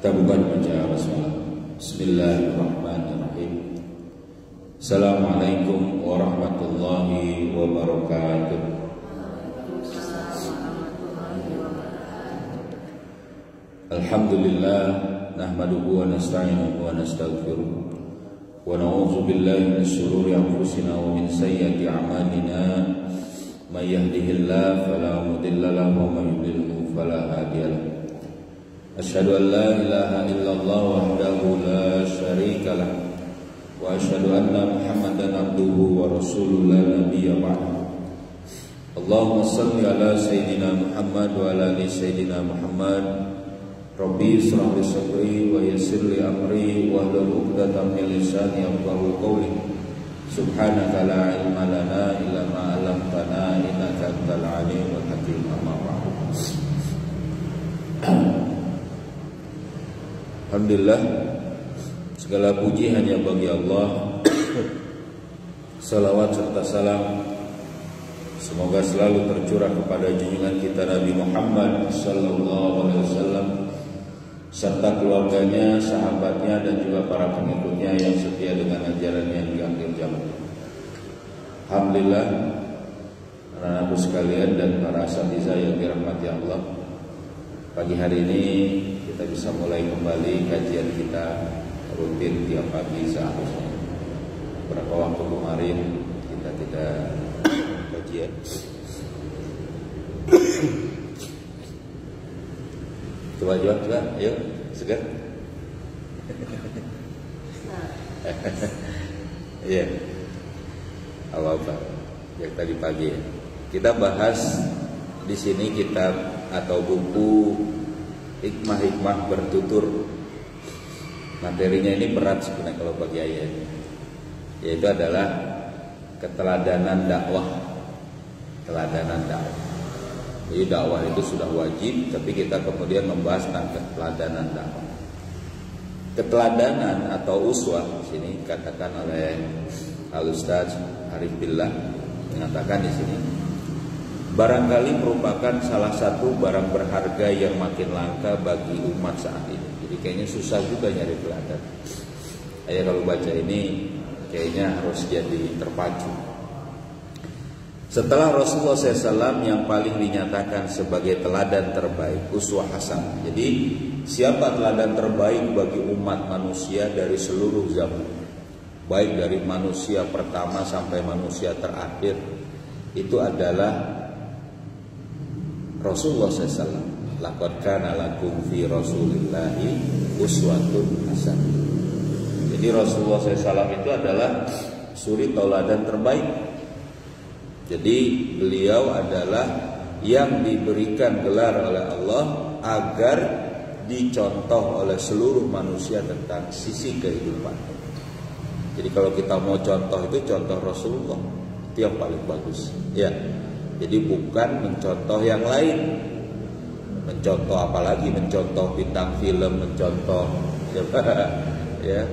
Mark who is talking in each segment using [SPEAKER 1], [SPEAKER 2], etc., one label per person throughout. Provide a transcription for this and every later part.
[SPEAKER 1] Kita buka baca basmalah. Bismillahirrahmanirrahim. Assalamualaikum warahmatullahi wabarakatuh. Alhamdulillah nahmaduhu wa nasta'inuhu wa nastaghfiruh wa na'udzu billahi min shururi anfusina wa min sayyiati a'malina. May yahdihillahu fala mudilla lahu wa may yudlil fala hadiya lahu. Asyhadu an la ilaha illallah wahdahu la syarika lah wa asyhadu anna Muhammadan abduhu wa rasuluhu la nabiyya ba'dahu. Allahumma shalli ala sayyidina Muhammad wa ala ali sayyidina Muhammad. Rabbi ishrah li sadri wa yassir li amri wa hlul 'uqdatam min lisani yafqahu qawli. Subhanaka la ilma lana illa ma 'allamtana innaka antal alimul hakim. Amma ba'du. Alhamdulillah, segala puji hanya bagi Allah. Salawat serta salam semoga selalu tercurah kepada junjungan kita Nabi Muhammad sallallahu alaihi wasallam serta keluarganya, sahabatnya dan juga para pengikutnya yang setia dengan ajarannya di akhir zaman. Alhamdulillah, anak-anakku sekalian dan para asatizah yang dirahmati Allah, pagi hari ini kita bisa mulai kembali kajian kita rutin tiap pagi seharusnya. Berapa waktu kemarin kita tidak kajian. Coba, ayo, segar. Iya, apa yang tadi pagi ya. Kita bahas di sini kitab atau buku hikmah-hikmah bertutur. Materinya ini berat sebenarnya kalau bagi ayat, yaitu adalah keteladanan dakwah. Teladanan dakwah. Jadi dakwah itu sudah wajib, tapi kita kemudian membahas tentang keteladanan dakwah. Keteladanan atau uswah di sini katakan oleh Al-Ustaz Arif Billah mengatakan di sini, barangkali merupakan salah satu barang berharga yang makin langka bagi umat saat ini. Jadi kayaknya susah juga nyari teladan. Ayah kalau baca ini kayaknya harus jadi terpacu. Setelah Rasulullah SAW yang paling dinyatakan sebagai teladan terbaik, uswah hasanah. Jadi siapa teladan terbaik bagi umat manusia dari seluruh zaman, baik dari manusia pertama sampai manusia terakhir, itu adalah Rasulullah SAW. Laqad kana lakum fi Rasulillahi uswatun hasanah. Jadi Rasulullah SAW itu adalah suri tauladan terbaik. Jadi beliau adalah yang diberikan gelar oleh Allah agar dicontoh oleh seluruh manusia tentang sisi kehidupan. Jadi kalau kita mau contoh itu contoh Rasulullah, itu yang paling bagus. Ya. Jadi bukan mencontoh yang lain. Mencontoh apalagi mencontoh bintang film, mencontoh ya,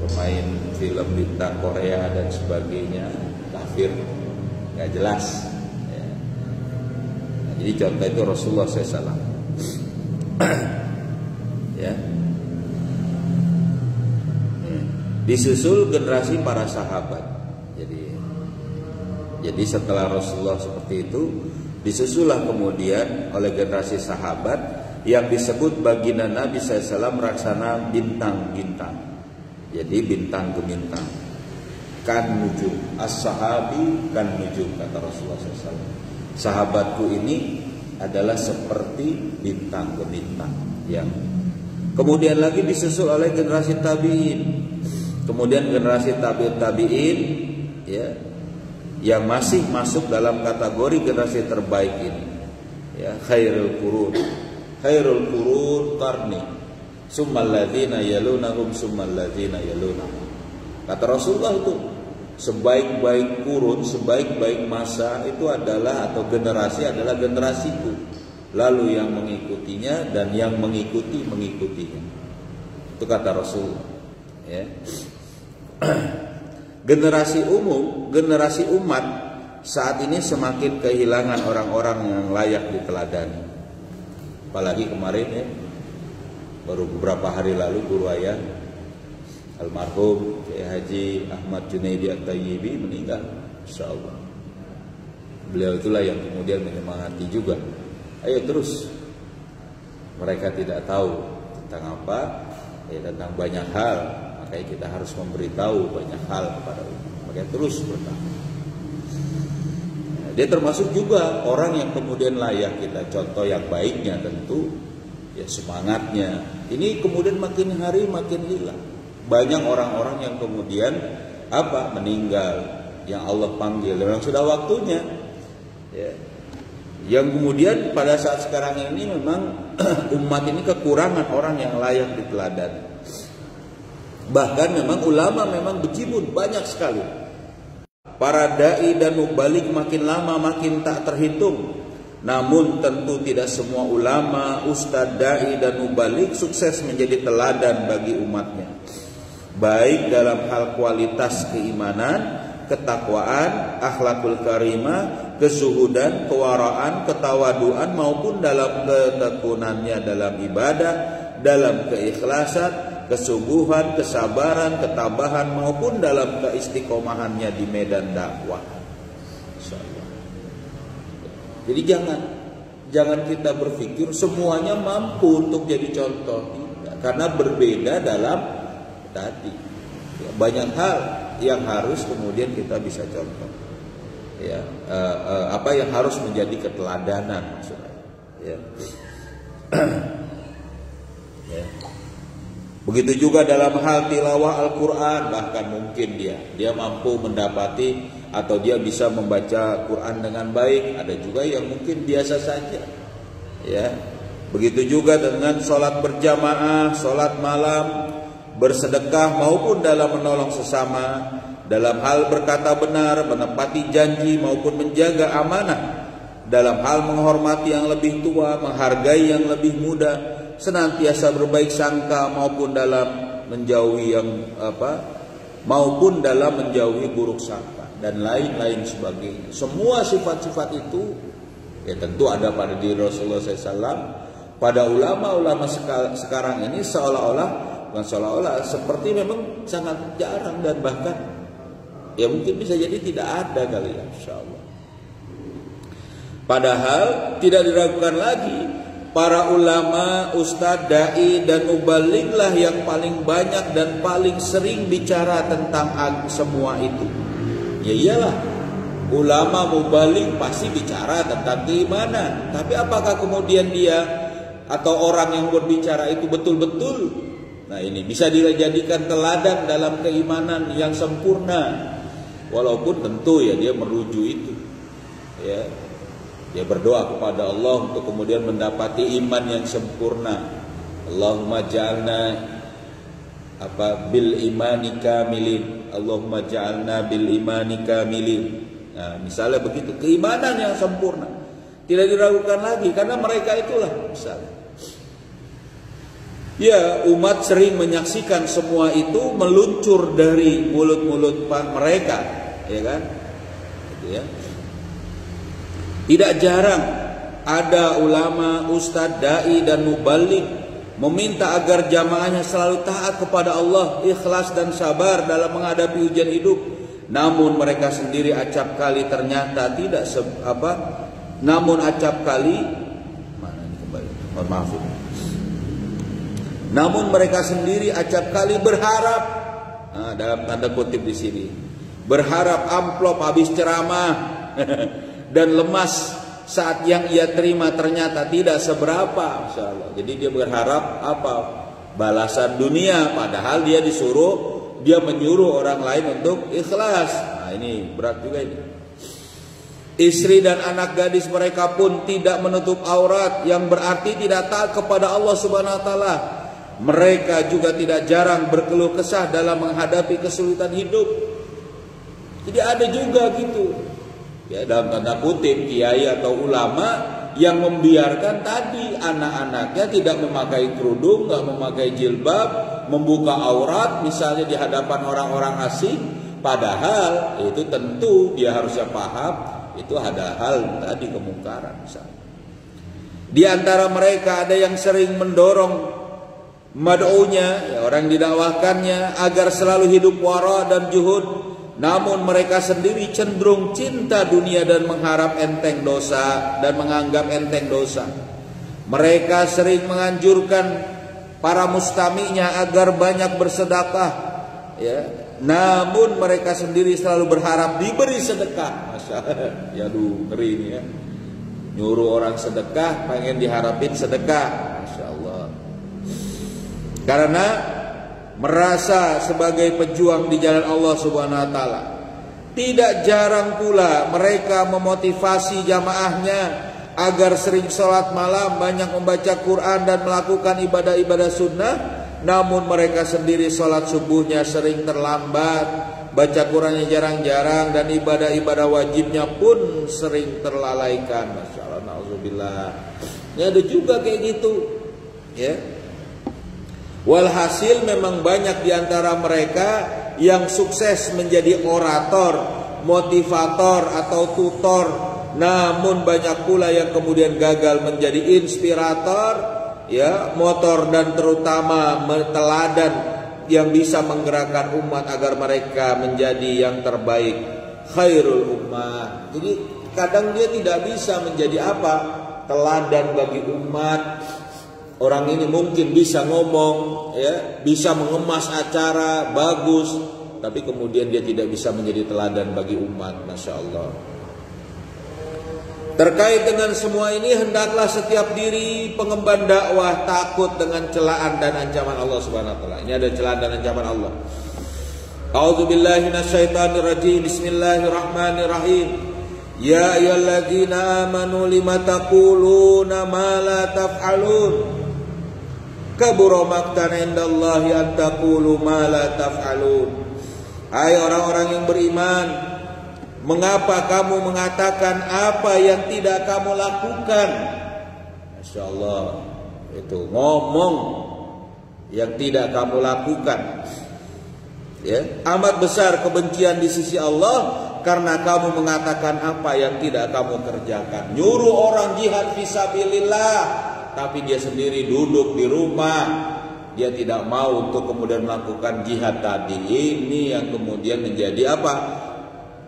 [SPEAKER 1] pemain film bintang Korea dan sebagainya, kafir, nggak jelas. Ya. Nah, jadi contoh itu Rasulullah SAW. Ya. Disusul generasi para sahabat. Jadi setelah Rasulullah seperti itu, disusullah kemudian oleh generasi sahabat yang disebut baginda Nabi SAW raksana bintang-bintang. Jadi bintang ke bintang. Kan nujum, as-sahabi kan nujum, kata Rasulullah SAW. Sahabatku ini adalah seperti bintang ke bintang. Ya. Kemudian lagi disusul oleh generasi tabi'in. Kemudian generasi tabi'in, ya, yang masih masuk dalam kategori generasi terbaik ini, ya, khairul qurun qarni summal ladzina yalunahum summal ladzina yalunahum. Kata Rasulullah itu sebaik-baik kurun, sebaik-baik masa itu adalah atau generasi adalah generasiku, lalu yang mengikutinya dan yang mengikutinya. Itu kata Rasulullah, ya. Generasi umat saat ini semakin kehilangan orang-orang yang layak diteladani. Apalagi kemarin ya, Baru beberapa hari lalu guru ayah almarhum Kiai Haji Ahmad Junaidi At-Tayyibi meninggal, insyaallah. Beliau itulah yang kemudian menyemangati juga. Ayo terus. Mereka tidak tahu tentang apa, ya tentang banyak hal, makanya kita harus memberitahu banyak hal kepada umat. Makanya terus bertahan. Dia termasuk juga orang yang kemudian layak kita contoh yang baiknya tentu ya semangatnya. Ini kemudian makin hari makin hilang. Banyak orang-orang yang kemudian meninggal yang Allah panggil, memang sudah waktunya. Ya. Yang kemudian pada saat sekarang ini memang umat ini kekurangan orang yang layak diteladani. Bahkan memang ulama memang bejibun banyak sekali. Para dai dan mubalik makin lama makin tak terhitung. Namun tentu tidak semua ulama, ustadz, dai dan mubalik sukses menjadi teladan bagi umatnya. Baik dalam hal kualitas keimanan, ketakwaan, akhlakul karimah, kezuhudan, kewaraan, ketawaduan maupun dalam ketekunannya dalam ibadah, dalam keikhlasan, kesungguhan, kesabaran, ketabahan maupun dalam keistiqomahannya di medan dakwah. Insyaallah. Jadi jangan kita berpikir semuanya mampu untuk jadi contoh, tidak. Karena berbeda dalam tadi. Banyak hal yang harus kemudian kita bisa contoh. Ya, apa yang harus menjadi keteladanan maksudnya. Ya. Ya. Begitu juga dalam hal tilawah Al-Quran, bahkan mungkin dia mampu mendapati atau dia bisa membaca Quran dengan baik. Ada juga yang mungkin biasa saja. Ya. Begitu juga dengan sholat berjamaah, sholat malam, bersedekah maupun dalam menolong sesama, dalam hal berkata benar, menepati janji maupun menjaga amanah, dalam hal menghormati yang lebih tua, menghargai yang lebih muda, senantiasa berbaik sangka maupun dalam menjauhi maupun dalam menjauhi buruk sangka dan lain-lain sebagainya. Semua sifat-sifat itu ya tentu ada pada diri Rasulullah SAW. Pada ulama-ulama sekarang ini seolah-olah seperti memang sangat jarang dan bahkan ya mungkin bisa jadi tidak ada kali ya, insyaallah. Padahal tidak diragukan lagi para ulama, ustadz, dai dan mubaliglah yang paling banyak dan paling sering bicara tentang semua itu. Ya iyalah, ulama mubalig pasti bicara tentang keimanan. Tapi apakah kemudian dia atau orang yang berbicara itu betul-betul ini bisa dijadikan teladan dalam keimanan yang sempurna? Walaupun tentu ya dia merujuk itu, ya dia berdoa kepada Allah untuk kemudian mendapati iman yang sempurna. Allahumma ja'alna bil imani kamilin. Allahumma ja'alna bil imani kamilin. Nah, misalnya begitu, keimanan yang sempurna tidak diragukan lagi karena mereka itulah misalnya. Ya, umat sering menyaksikan semua itu meluncur dari mulut-mulut mereka, ya kan? Gitu ya. Tidak jarang ada ulama, ustadz, dai dan mubaligh meminta agar jamaahnya selalu taat kepada Allah, ikhlas dan sabar dalam menghadapi ujian hidup. Namun mereka sendiri acap kali ternyata tidak namun acap kali namun mereka sendiri acap kali berharap, dalam tanda kutip di sini, berharap amplop habis ceramah dan lemas saat yang ia terima ternyata tidak seberapa, insyaallah. Jadi dia berharap balasan dunia, padahal dia menyuruh orang lain untuk ikhlas. Nah, ini berat juga ini. Istri dan anak gadis mereka pun tidak menutup aurat, yang berarti tidak taat kepada Allah Subhanahu wa taala. Mereka juga tidak jarang berkeluh kesah dalam menghadapi kesulitan hidup. Jadi ada juga gitu, ya dalam tanda kutip kiai atau ulama yang membiarkan tadi anak-anaknya tidak memakai kerudung, nggak memakai jilbab, membuka aurat misalnya di hadapan orang-orang asing. Padahal itu tentu dia harusnya paham itu ada hal tadi kemungkaran misalnya. Di antara mereka ada yang sering mendorong mad'unya, ya, orang didakwahkannya agar selalu hidup wara dan juhud, namun mereka sendiri cenderung cinta dunia dan mengharap enteng dosa dan menganggap enteng dosa. Mereka sering menganjurkan para mustami'nya agar banyak bersedekah, ya, namun mereka sendiri selalu berharap diberi sedekah. Masya Allah, ya ngeri ini ya. Nyuruh orang sedekah, pengen diharapin sedekah. Masya Allah. Karena merasa sebagai pejuang di jalan Allah Subhanahu wa taala. Tidak jarang pula mereka memotivasi jamaahnya agar sering sholat malam, banyak membaca Quran dan melakukan ibadah-ibadah sunnah. Namun mereka sendiri sholat subuhnya sering terlambat, baca Qurannya jarang-jarang, dan ibadah-ibadah wajibnya pun sering terlalaikan. Masya Allah, na'udzubillah. Ini ada juga kayak gitu, ya. Walhasil memang banyak diantara mereka yang sukses menjadi orator, motivator atau tutor, namun banyak pula yang kemudian gagal menjadi inspirator, ya, motor, dan terutama teladan yang bisa menggerakkan umat agar mereka menjadi yang terbaik, khairul ummah. Jadi kadang dia tidak bisa menjadi apa? Teladan bagi umat. Orang ini mungkin bisa ngomong, ya, bisa mengemas acara bagus, tapi kemudian dia tidak bisa menjadi teladan bagi umat. Masya Allah. Terkait dengan semua ini, hendaklah setiap diri pengemban dakwah takut dengan celaan dan ancaman Allah Subhanahu wa taala. Ini ada celaan dan ancaman Allah. A'udzubillahi minasyaitonirrajim. Bismillahirrahmanirrahim. Ya ayyuhalladzina amanu lima taquluna ma la taf'alun. Kabura maqtan indallahi an taqulu ma la taf'alun. Hai orang-orang yang beriman, mengapa kamu mengatakan apa yang tidak kamu lakukan? Masya Allah, itu ngomong yang tidak kamu lakukan, ya, amat besar kebencian di sisi Allah karena kamu mengatakan apa yang tidak kamu kerjakan. Nyuruh orang jihad fisabilillah, tapi dia sendiri duduk di rumah, dia tidak mau untuk kemudian melakukan jihad tadi. Ini yang kemudian menjadi apa?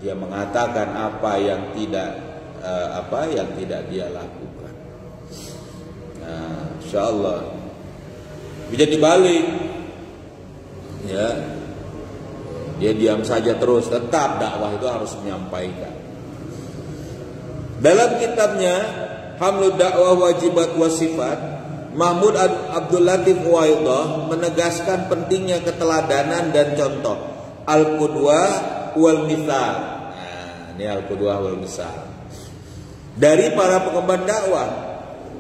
[SPEAKER 1] Dia mengatakan apa yang tidak dia lakukan. Nah, insyaallah bisa dibalik, ya. Dia diam saja terus, tetap dakwah itu harus menyampaikan. Dalam kitabnya Hamlud Dakwah Wajibat Wasifat, Mahmud Abdul Latif Uwaidah menegaskan pentingnya keteladanan dan contoh. Al-Qudwah wal Mithal. Nah, ini Al-Qudwah wal Mithal. Dari para pengemban dakwah,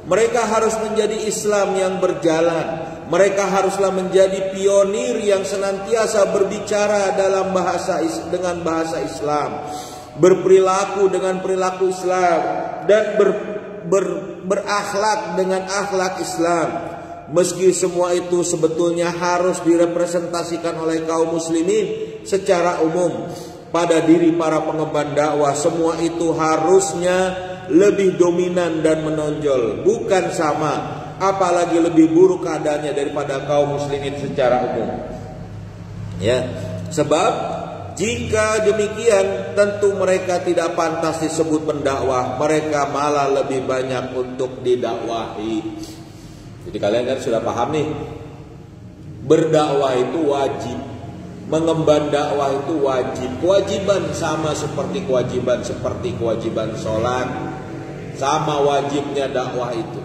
[SPEAKER 1] mereka harus menjadi Islam yang berjalan. Mereka haruslah menjadi pionir yang senantiasa berbicara dengan bahasa Islam, berperilaku dengan perilaku Islam, dan berakhlak dengan akhlak Islam. Meski semua itu sebetulnya harus direpresentasikan oleh kaum muslimin secara umum, pada diri para pengemban dakwah semua itu harusnya lebih dominan dan menonjol, bukan sama, apalagi lebih buruk keadaannya daripada kaum muslimin secara umum. Ya, sebab jika demikian tentu mereka tidak pantas disebut pendakwah, mereka malah lebih banyak untuk didakwahi. Jadi kalian kan sudah paham nih, berdakwah itu wajib, mengemban dakwah itu wajib, kewajiban sama seperti kewajiban sholat, sama wajibnya dakwah itu.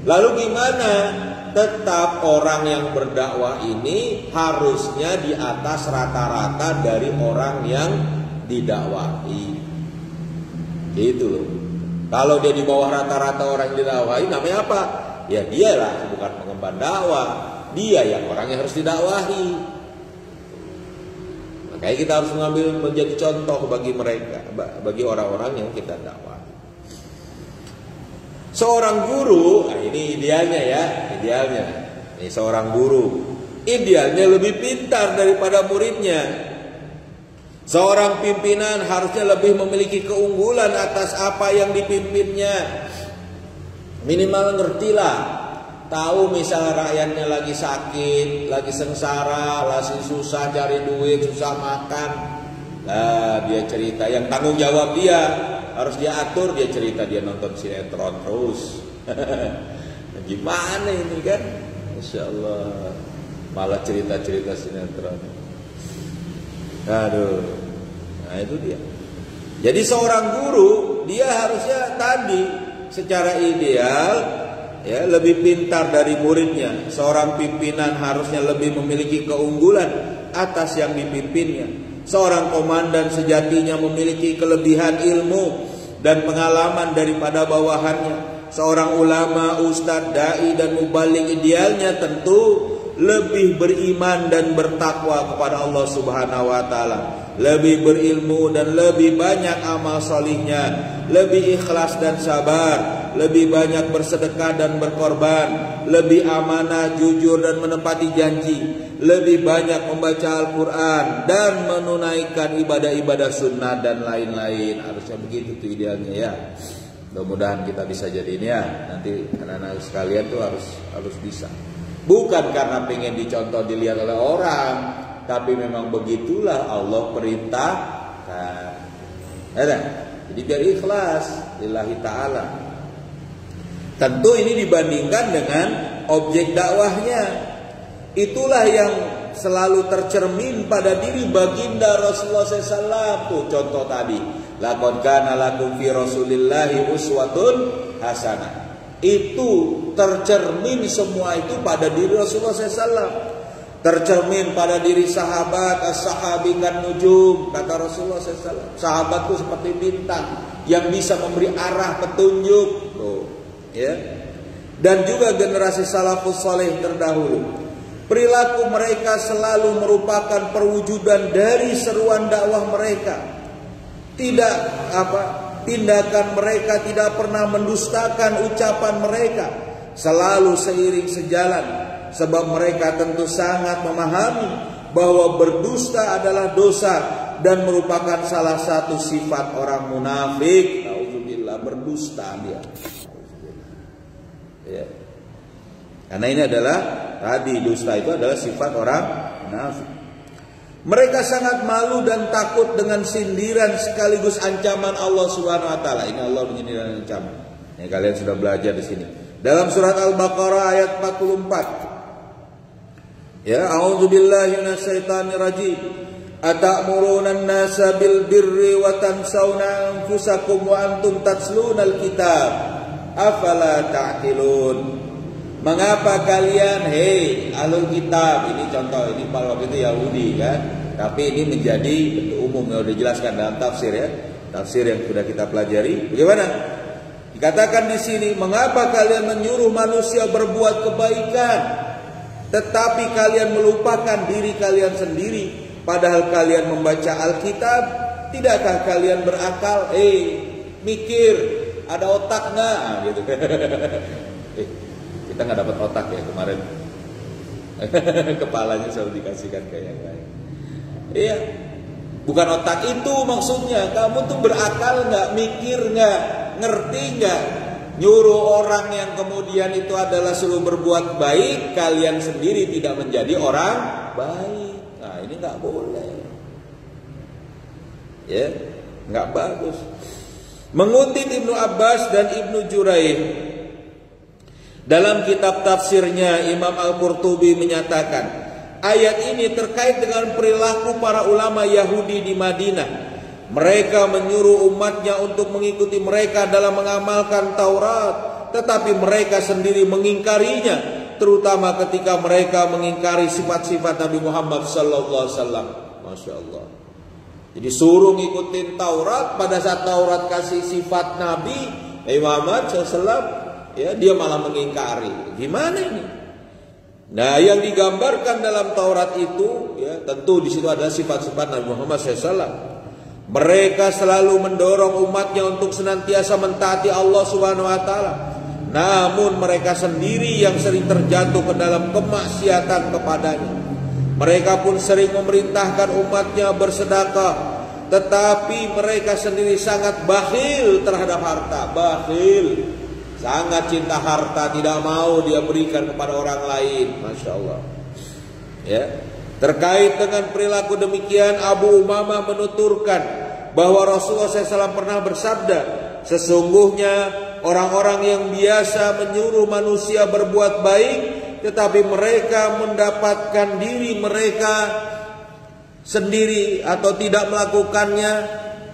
[SPEAKER 1] Lalu gimana? Tetap orang yang berdakwah ini harusnya di atas rata-rata dari orang yang didakwahi. Gitu loh. Kalau dia di bawah rata-rata orang yang didakwahi, namanya apa? Ya dialah bukan pengemban dakwah, dia yang orang yang harus didakwahi. Makanya kita harus menjadi contoh bagi mereka, bagi orang-orang yang kita dakwah. Seorang guru, nah ini idealnya ya, idealnya. Ini seorang guru, idealnya lebih pintar daripada muridnya. Seorang pimpinan harusnya lebih memiliki keunggulan atas apa yang dipimpinnya. Minimal ngertilah tahu misalnya rakyatnya lagi sakit, lagi sengsara, lagi susah cari duit, susah makan, nah dia cerita, yang tanggung jawab dia harus dia atur, dia cerita, dia nonton sinetron terus. Gimana ini kan? Masya Allah, malah cerita-cerita sinetron. Aduh, nah itu dia. Jadi seorang guru dia harusnya tadi secara ideal ya lebih pintar dari muridnya. Seorang pimpinan harusnya lebih memiliki keunggulan atas yang dipimpinnya. Seorang komandan sejatinya memiliki kelebihan ilmu dan pengalaman daripada bawahannya. Seorang ulama, ustadz, dai dan mubalik idealnya tentu lebih beriman dan bertakwa kepada Allah Subhanahu wa taala, lebih berilmu dan lebih banyak amal salihnya, lebih ikhlas dan sabar, lebih banyak bersedekah dan berkorban, lebih amanah, jujur dan menepati janji, lebih banyak membaca Al-Qur'an dan menunaikan ibadah-ibadah sunnah dan lain-lain. Harusnya begitu tuh idealnya ya. Mudah-mudahan kita bisa jadi ini ya. Nanti anak-anak sekalian tuh harus bisa. Bukan karena pengen dicontoh dilihat oleh orang, tapi memang begitulah Allah perintahkan. Ada. Jadi biar ikhlas lillahi ta'ala. Tentu ini dibandingkan dengan objek dakwahnya. Itulah yang selalu tercermin pada diri baginda Rasulullah SAW. Tuh contoh tadi, laqad kana lakum fi Rasulillahi uswatun hasanah. Itu tercermin semua itu pada diri Rasulullah SAW. Tercermin pada diri sahabat, as-sahabi kan nujum, kata Rasulullah SAW. Sahabat itu seperti bintang yang bisa memberi arah petunjuk. Tuh, ya. Dan juga generasi salafus saleh terdahulu. Perilaku mereka selalu merupakan perwujudan dari seruan dakwah mereka. Tindakan mereka tidak pernah mendustakan ucapan mereka, selalu seiring sejalan, sebab mereka tentu sangat memahami bahwa berdusta adalah dosa dan merupakan salah satu sifat orang munafik. Nauzubillah, berdusta dia. Ya. Karena ini adalah tadi dusta itu adalah sifat orang munafik. Mereka sangat malu dan takut dengan sindiran sekaligus ancaman Allah Subhanahu wa taala. Ini Allah menyindir dan ancaman. Ya, kalian sudah belajar di sini. Dalam surat Al-Baqarah ayat 44. Ya, a'udzubillahi minasyaitonir rajim. Atamuruna an-nasa bil birri wa tansawna anfusakum wa antum tatlunal kitab. Afala ta'qilun? Mengapa kalian, hei ahlul kitab, ini contoh, ini pada waktu itu Yahudi kan, tapi ini menjadi bentuk umum yang sudah dijelaskan dalam tafsir ya, tafsir yang sudah kita pelajari. Bagaimana? Dikatakan di sini, mengapa kalian menyuruh manusia berbuat kebaikan, tetapi kalian melupakan diri kalian sendiri, padahal kalian membaca Alkitab. Tidakkah kalian berakal? Mikir, ada otak nggak? Gitu. Kita nggak dapat otak ya kemarin. Kepalanya selalu dikasihkan ke yang lain. Iya, bukan otak itu maksudnya. Kamu tuh berakal nggak, mikir nggak, ngerti nggak? Nyuruh orang yang kemudian itu adalah suruh berbuat baik, kalian sendiri tidak menjadi orang baik. Nah ini nggak boleh. Ya, nggak bagus. Mengutip Ibnu Abbas dan Ibnu Juraih, dalam kitab tafsirnya Imam Al-Qurtubi menyatakan, ayat ini terkait dengan perilaku para ulama Yahudi di Madinah. Mereka menyuruh umatnya untuk mengikuti mereka dalam mengamalkan Taurat, tetapi mereka sendiri mengingkarinya, terutama ketika mereka mengingkari sifat-sifat Nabi Muhammad sallallahu alaihi wasallam. Masya Allah. Jadi suruh ngikutin Taurat, pada saat Taurat kasih sifat Nabi Muhammad sallallahu alaihi wasallam, ya, dia malah mengingkari. Gimana ini? Nah, yang digambarkan dalam Taurat itu, ya, tentu di situ adalah sifat-sifat Nabi Muhammad SAW. Mereka selalu mendorong umatnya untuk senantiasa mentaati Allah Subhanahu Wa Taala. Namun mereka sendiri yang sering terjatuh ke dalam kemaksiatan kepadanya. Mereka pun sering memerintahkan umatnya bersedekah, tetapi mereka sendiri sangat bakhil terhadap harta. Bakhil. Sangat cinta harta, tidak mau dia berikan kepada orang lain. Masya Allah. Ya. Terkait dengan perilaku demikian, Abu Umamah menuturkan bahwa Rasulullah SAW pernah bersabda, sesungguhnya orang-orang yang biasa menyuruh manusia berbuat baik, tetapi mereka mendapatkan diri mereka sendiri atau tidak melakukannya,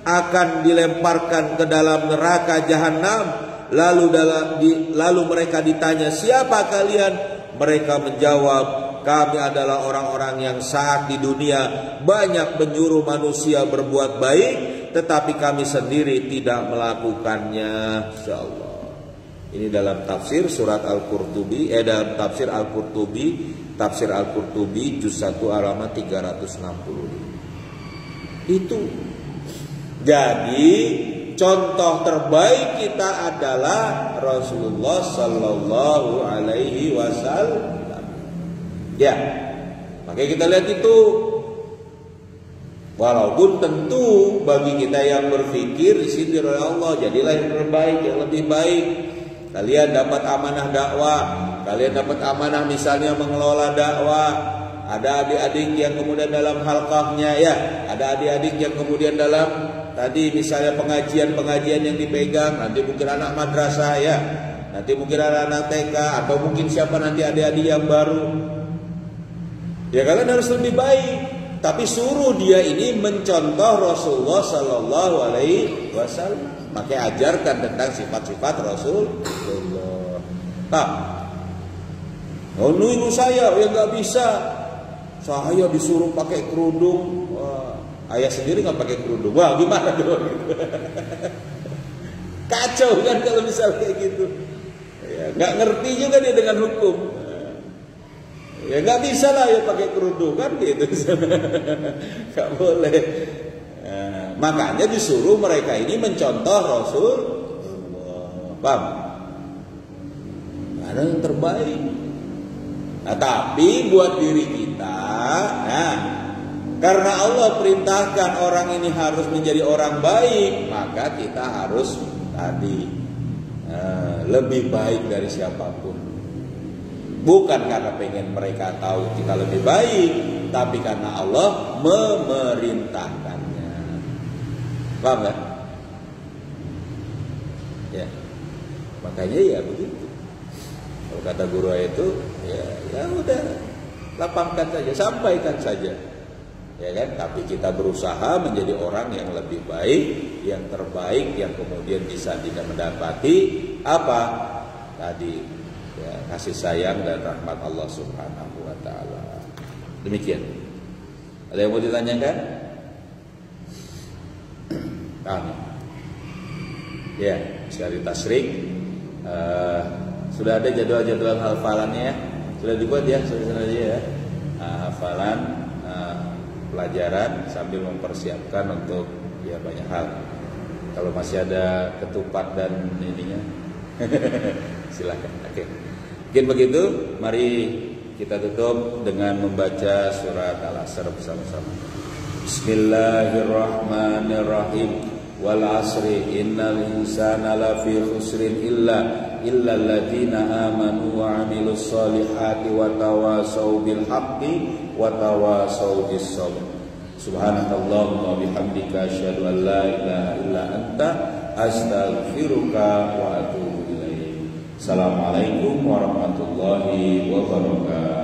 [SPEAKER 1] akan dilemparkan ke dalam neraka jahanam. Lalu mereka ditanya, siapa kalian? Mereka menjawab, kami adalah orang-orang yang saat di dunia banyak menyuruh manusia berbuat baik, tetapi kami sendiri tidak melakukannya. Insyaallah. Ini dalam tafsir surat Al-Qurtubi, dalam tafsir Al-Qurtubi juz 1 halaman 360. Itu. Jadi contoh terbaik kita adalah Rasulullah sallallahu alaihi wasallam. Ya, makanya kita lihat itu. Walaupun tentu bagi kita yang berpikir disindir oleh Allah, jadilah yang terbaik, yang lebih baik. Kalian dapat amanah dakwah, kalian dapat amanah misalnya mengelola dakwah. Ada adik-adik yang kemudian dalam halqahnya, ya, ada adik-adik yang kemudian dalam tadi misalnya pengajian-pengajian yang dipegang, nanti mungkin anak madrasah, ya, nanti mungkin anak-anak TK, atau mungkin siapa nanti adik-adik yang baru. Ya kalian harus lebih baik, tapi suruh dia ini mencontoh Rasulullah Sallallahu Alaihi Wasallam. Makanya ajarkan tentang sifat-sifat Rasulullah. Nah, ibu saya ya nggak bisa, saya disuruh pakai kerudung. Wah, ayah sendiri nggak pakai kerudung. Wah, gimana dong? Kacau kan kalau misalnya kayak gitu. Ya, nggak ngerti juga dia dengan hukum. Ya nggak bisa lah ya pakai kerudung kan gitu. Nggak boleh. Nah, makanya disuruh mereka ini mencontoh Rasulullah. Paham? Ada yang terbaik. Nah, tapi buat diri kita, nah, karena Allah perintahkan orang ini harus menjadi orang baik, maka kita harus tadi lebih baik dari siapapun. Bukan karena pengen mereka tahu kita lebih baik, tapi karena Allah memerintahkannya. Paham kan? Ya, makanya ya begitu. Kalau kata guru itu, ya udah, lapangkan saja, sampaikan saja, ya kan? Tapi kita berusaha menjadi orang yang lebih baik, yang terbaik, yang kemudian bisa tidak mendapati apa tadi, ya, kasih sayang dan rahmat Allah Subhanahu Wa Taala. Demikian. Ada yang mau ditanyakan? Amin. Ya, sekali tasrik. Sudah ada jadwal-jadwal hafalannya ya? Sudah dibuat ya, sudah ya. Hafalan, pelajaran sambil mempersiapkan untuk ya banyak hal. Kalau masih ada ketupat dan ininya, silakan. Oke. Mungkin begitu. Mari kita tutup dengan membaca surat Al-Asr bersama-sama. Bismillahirrahmanirrahim. Wal asri innal insana lafi khusrin illa alladziina amanu wa 'amilus solihati wa tawasau bil haqqi wa tawasau bis sabr. Subhanakallahumma wa bihamdika asyhadu an la ilaha illa anta astaghfiruka wa atubu ilaik. Assalamualaikum warahmatullahi wabarakatuh.